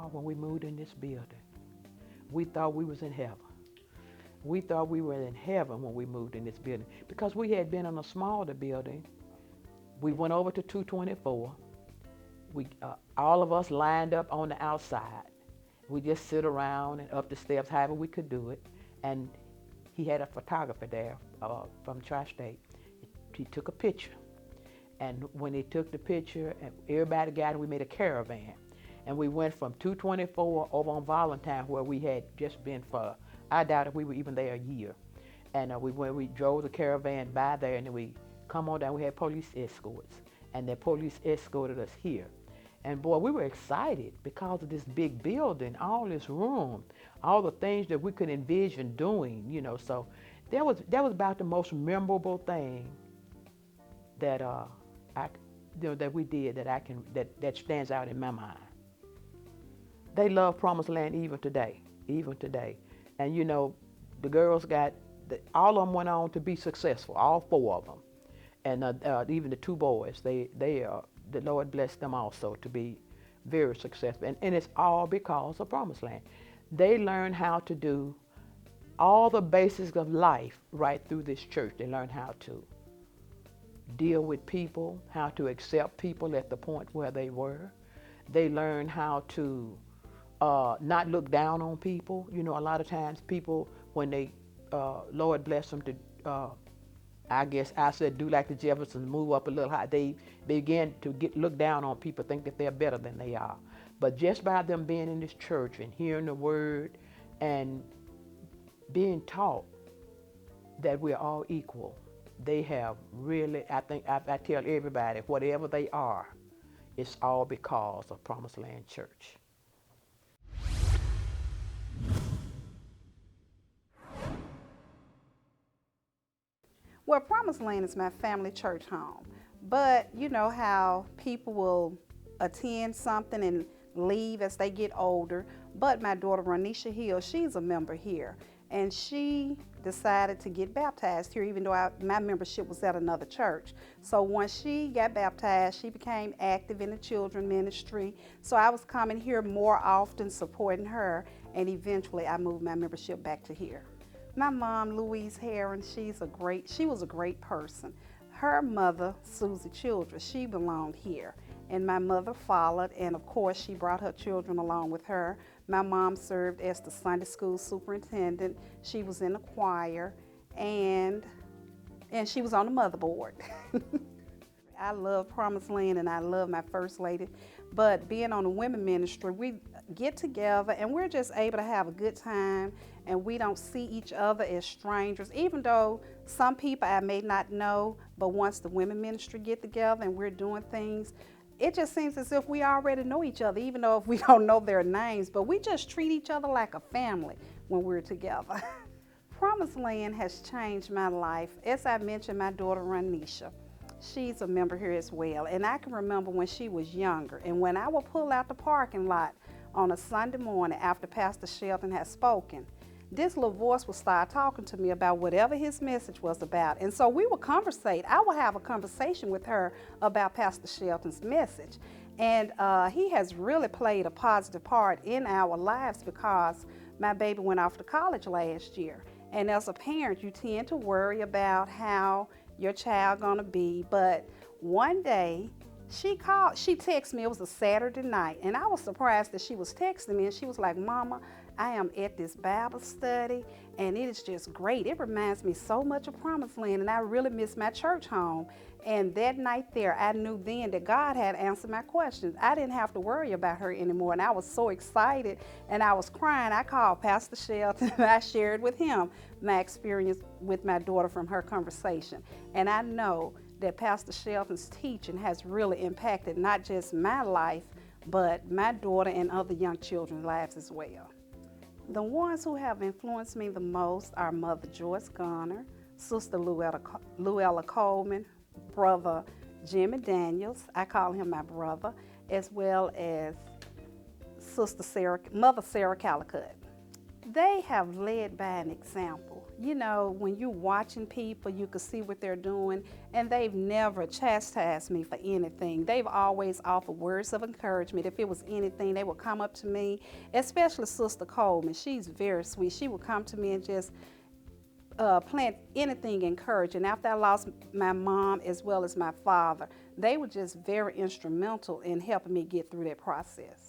y'all, when we moved in this building, we thought we was in heaven. We thought we were in heaven when we moved in this building because we had been in a smaller building. We went over to 224. All of us lined up on the outside. We just sit around and up the steps, however we could do it. And he had a photographer there from Tri-State. He took a picture. And when he took the picture, and everybody gathered, we made a caravan. And we went from 224 over on Valentine, where we had just been for, I doubt if we were even there a year. And we drove the caravan by there, and then we come on down. We had police escorts, and the police escorted us here. And boy, we were excited because of this big building, all this room, all the things that we could envision doing, you know. So that was about the most memorable thing that that we did that stands out in my mind. They love Promised Land even today. And you know, the girls all of them went on to be successful, all four of them, and even the two boys. The Lord blessed them also to be very successful, and it's all because of Promised Land. They learned how to do all the basics of life right through this church. They learned how to deal with people, how to accept people at the point where they were. They learned how to not look down on people. You know, a lot of times people, when they, Lord bless them to, I guess I said, do like the Jeffersons, move up a little high. They begin to look down on people, think that they're better than they are. But just by them being in this church and hearing the word and being taught that we're all equal, they have really, I tell everybody, whatever they are, it's all because of Promised Land Church. Well, Promised Land is my family church home. But you know how people will attend something and leave as they get older. But my daughter, Ronisha Hill, she's a member here. And she decided to get baptized here, even though my membership was at another church. So once she got baptized, she became active in the children ministry. So I was coming here more often, supporting her. And eventually I moved my membership back to here. My mom, Louise Herron, she was a great person. Her mother, Susie Childress, she belonged here. And my mother followed, and of course she brought her children along with her. My mom served as the Sunday school superintendent. She was in the choir, and she was on the motherboard. I love Promised Land and I love my First Lady, but being on the women ministry, we get together and we're just able to have a good time, and we don't see each other as strangers, even though some people I may not know, but once the women ministry get together and we're doing things, it just seems as if we already know each other, even though if we don't know their names, but we just treat each other like a family when we're together. Promised Land has changed my life. As I mentioned, my daughter, Ronisha, she's a member here as well. And I can remember when she was younger, and when I would pull out the parking lot on a Sunday morning after Pastor Shelton had spoken, this little voice would start talking to me about whatever his message was about. And so we would conversate. I would have a conversation with her about Pastor Shelton's message. And he has really played a positive part in our lives because my baby went off to college last year. And as a parent, you tend to worry about how your child gonna be. But one day, she texted me, it was a Saturday night, and I was surprised that she was texting me, and she was like, "Mama, I am at this Bible study, and it is just great. It reminds me so much of Promised Land, and I really miss my church home." And that night there, I knew then that God had answered my questions. I didn't have to worry about her anymore, and I was so excited, and I was crying. I called Pastor Shelton, and I shared with him my experience with my daughter from her conversation. And I know that Pastor Shelton's teaching has really impacted not just my life, but my daughter and other young children's lives as well. The ones who have influenced me the most are Mother Joyce Garner, Sister Luella Coleman, Brother Jimmy Daniels, I call him my brother, as well as Mother Sarah Calicut. They have led by an example. you know, when you're watching people, you can see what they're doing, and they've never chastised me for anything. They've always offered words of encouragement. If it was anything, they would come up to me, especially Sister Coleman. She's very sweet. She would come to me and just plant anything encouraging. After I lost my mom as well as my father, they were just very instrumental in helping me get through that process.